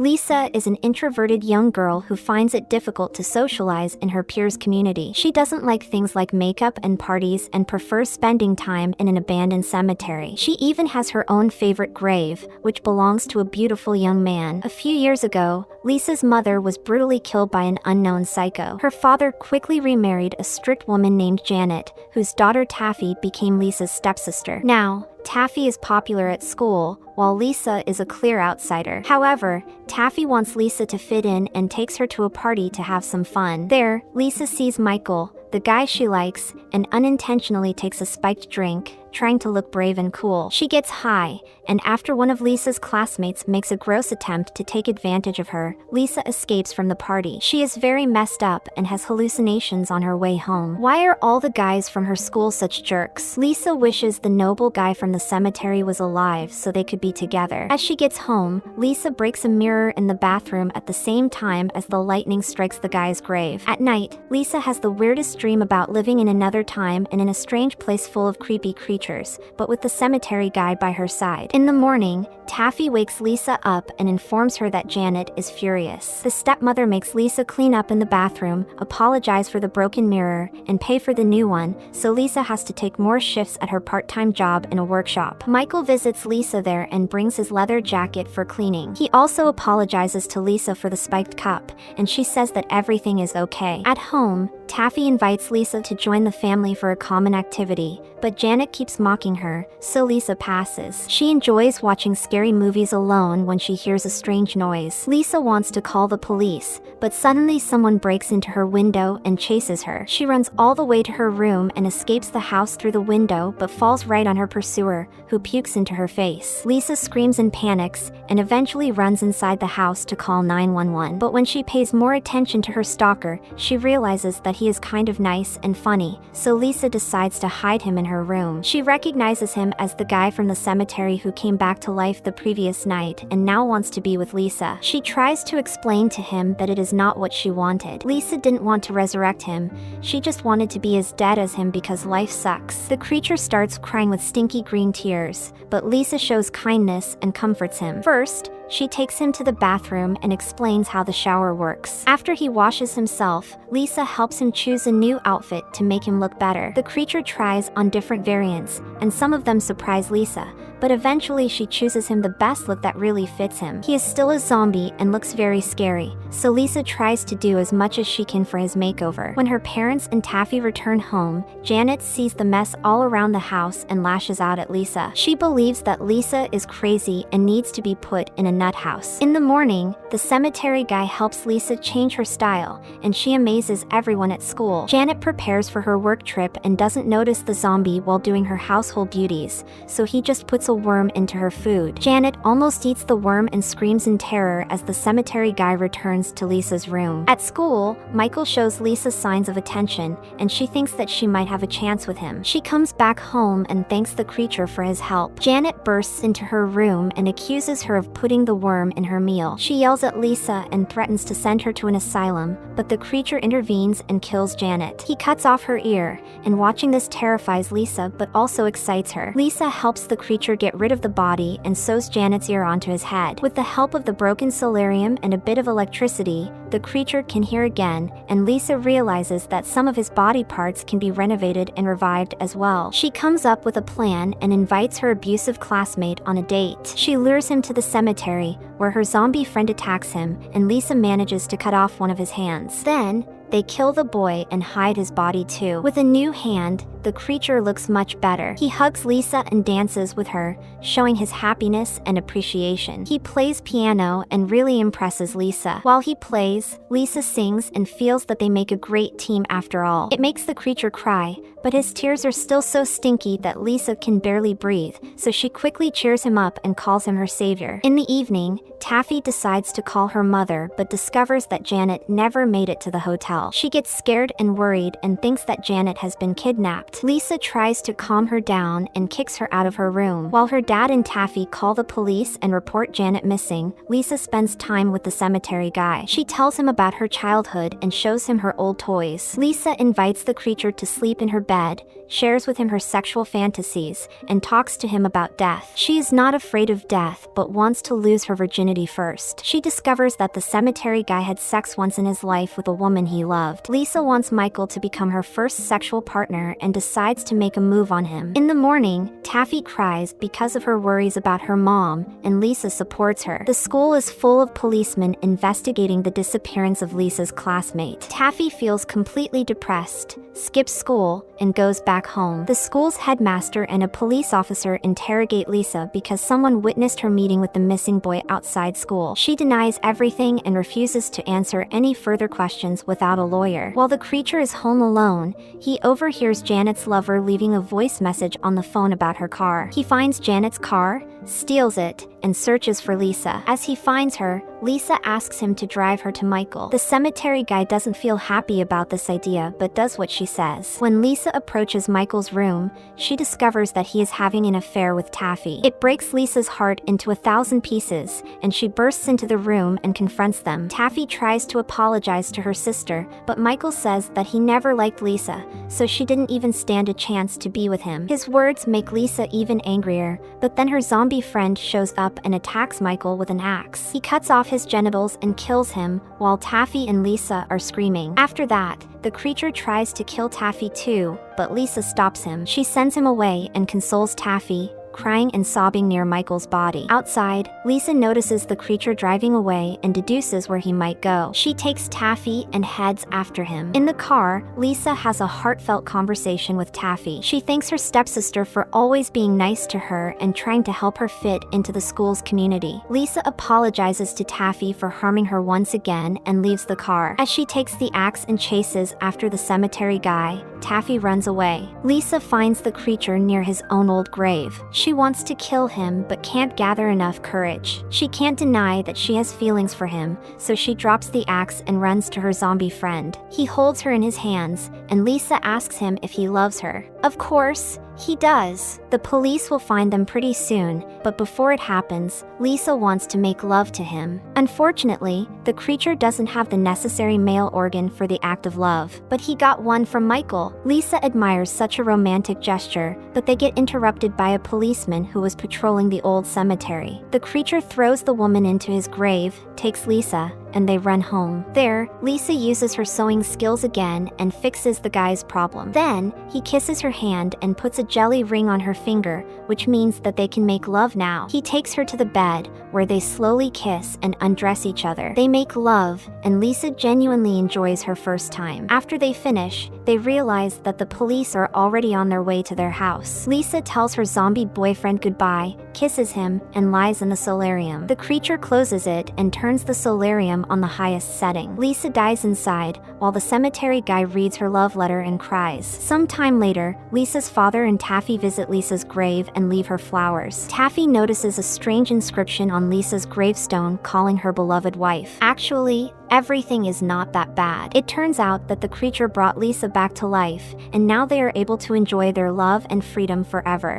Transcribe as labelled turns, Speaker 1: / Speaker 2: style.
Speaker 1: Lisa is an introverted young girl who finds it difficult to socialize in her peers' community. She doesn't like things like makeup and parties and prefers spending time in an abandoned cemetery. She even has her own favorite grave, which belongs to a beautiful young man. A few years ago, Lisa's mother was brutally killed by an unknown psycho. Her father quickly remarried a strict woman named Janet, whose daughter Taffy became Lisa's stepsister. Now, Taffy is popular at school, while Lisa is a clear outsider. However, Taffy wants Lisa to fit in and takes her to a party to have some fun. There, Lisa sees Michael, the guy she likes, and unintentionally takes a spiked drink, trying to look brave and cool. She gets high, and after one of Lisa's classmates makes a gross attempt to take advantage of her, Lisa escapes from the party. She is very messed up and has hallucinations on her way home. Why are all the guys from her school such jerks? Lisa wishes the noble guy from the cemetery was alive so they could be together. As she gets home, Lisa breaks a mirror in the bathroom at the same time as the lightning strikes the guy's grave. At night, Lisa has the weirdest dream about living in another time and in a strange place full of creepy creatures, but with the cemetery guy by her side. In the morning, Taffy wakes Lisa up and informs her that Janet is furious. The stepmother makes Lisa clean up in the bathroom, apologize for the broken mirror, and pay for the new one, so Lisa has to take more shifts at her part-time job in a workshop. Michael visits Lisa there and brings his leather jacket for cleaning. He also apologizes to Lisa for the spiked cup, and she says that everything is okay. At home, Taffy invites Lisa to join the family for a common activity, but Janet keeps mocking her, so Lisa passes. She enjoys watching scary movies alone when she hears a strange noise. Lisa wants to call the police, but suddenly someone breaks into her window and chases her. She runs all the way to her room and escapes the house through the window but falls right on her pursuer, who pukes into her face. Lisa screams and panics, and eventually runs inside the house to call 911. But when she pays more attention to her stalker, she realizes that he is kind of nice and funny, so Lisa decides to hide him in her room. She recognizes him as the guy from the cemetery who came back to life the previous night and now wants to be with Lisa. She tries to explain to him that it is not what she wanted. Lisa didn't want to resurrect him, she just wanted to be as dead as him because life sucks. The creature starts crying with stinky green tears, but Lisa shows kindness and comforts him. First, she takes him to the bathroom and explains how the shower works. After he washes himself, Lisa helps him choose a new outfit to make him look better. The creature tries on different variants, and some of them surprise Lisa, but eventually she chooses him the best look that really fits him. He is still a zombie and looks very scary, so Lisa tries to do as much as she can for his makeover. When her parents and Taffy return home, Janet sees the mess all around the house and lashes out at Lisa. She believes that Lisa is crazy and needs to be put in a nut house. In the morning, the cemetery guy helps Lisa change her style, and she amazes everyone at school. Janet prepares for her work trip and doesn't notice the zombie while doing her household duties, so he just puts a worm into her food. Janet almost eats the worm and screams in terror as the cemetery guy returns to Lisa's room. At school, Michael shows Lisa signs of attention, and she thinks that she might have a chance with him. She comes back home and thanks the creature for his help. Janet bursts into her room and accuses her of putting the worm in her meal. She yells at Lisa and threatens to send her to an asylum, but the creature intervenes and kills Janet. He cuts off her ear, and watching this terrifies Lisa but also excites her. Lisa helps the creature get rid of the body and sews Janet's ear onto his head. With the help of the broken solarium and a bit of electricity, the creature can hear again, and Lisa realizes that some of his body parts can be renovated and revived as well. She comes up with a plan and invites her abusive classmate on a date. She lures him to the cemetery, where her zombie friend attacks him, and Lisa manages to cut off one of his hands. Then, they kill the boy and hide his body too. With a new hand, the creature looks much better. He hugs Lisa and dances with her, showing his happiness and appreciation. He plays piano and really impresses Lisa. While he plays, Lisa sings and feels that they make a great team after all. It makes the creature cry, but his tears are still so stinky that Lisa can barely breathe, so she quickly cheers him up and calls him her savior. In the evening, Taffy decides to call her mother but discovers that Janet never made it to the hotel. She gets scared and worried and thinks that Janet has been kidnapped. shocked. Lisa tries to calm her down and kicks her out of her room. While her dad and Taffy call the police and report Janet missing, Lisa spends time with the cemetery guy. She tells him about her childhood and shows him her old toys. Lisa invites the creature to sleep in her bed, shares with him her sexual fantasies, and talks to him about death. She is not afraid of death, but wants to lose her virginity first. She discovers that the cemetery guy had sex once in his life with a woman he loved. Lisa wants Michael to become her first sexual partner and decides to make a move on him. In the morning, Taffy cries because of her worries about her mom, and Lisa supports her. The school is full of policemen investigating the disappearance of Lisa's classmate. Taffy feels completely depressed, skips school, and goes back home. The school's headmaster and a police officer interrogate Lisa because someone witnessed her meeting with the missing boy outside school. She denies everything and refuses to answer any further questions without a lawyer. While the creature is home alone, he overhears Janet's lover leaving a voice message on the phone about her car. He finds Janet's car, steals it, and searches for Lisa. As he finds her, Lisa asks him to drive her to Michael. The cemetery guy doesn't feel happy about this idea but does what she says. When Lisa approaches Michael's room, she discovers that he is having an affair with Taffy. It breaks Lisa's heart into 1,000 pieces, and she bursts into the room and confronts them. Taffy tries to apologize to her sister, but Michael says that he never liked Lisa, so she didn't even stand a chance to be with him. His words make Lisa even angrier, but then her zombie friend shows up and attacks Michael with an axe. He cuts off his genitals and kills him, while Taffy and Lisa are screaming. After that, the creature tries to kill Taffy too, but Lisa stops him. She sends him away and consoles Taffy, crying and sobbing near Michael's body. Outside, Lisa notices the creature driving away and deduces where he might go. She takes Taffy and heads after him. In the car, Lisa has a heartfelt conversation with Taffy. She thanks her stepsister for always being nice to her and trying to help her fit into the school's community. Lisa apologizes to Taffy for harming her once again and leaves the car. As she takes the axe and chases after the cemetery guy, Taffy runs away. Lisa finds the creature near his own old grave. She wants to kill him but can't gather enough courage. She can't deny that she has feelings for him, so she drops the axe and runs to her zombie friend. He holds her in his hands, and Lisa asks him if he loves her. Of course, he does. The police will find them pretty soon, but before it happens, Lisa wants to make love to him. Unfortunately, the creature doesn't have the necessary male organ for the act of love, but he got one from Michael. Lisa admires such a romantic gesture, but they get interrupted by a policeman who was patrolling the old cemetery. The creature throws the woman into his grave, takes Lisa, and they run home. There, Lisa uses her sewing skills again and fixes the guy's problem. Then, he kisses her hand and puts a jelly ring on her finger, which means that they can make love now. He takes her to the bed, where they slowly kiss and undress each other. They make love, and Lisa genuinely enjoys her first time. After they finish, they realize that the police are already on their way to their house. Lisa tells her zombie boyfriend goodbye, kisses him, and lies in the solarium. The creature closes it and turns the solarium on the highest setting. Lisa dies inside, while the cemetery guy reads her love letter and cries. Sometime later, Lisa's father and Taffy visit Lisa's grave and leave her flowers. Taffy notices a strange inscription on Lisa's gravestone calling her beloved wife. Actually, everything is not that bad. It turns out that the creature brought Lisa back to life, and now they are able to enjoy their love and freedom forever.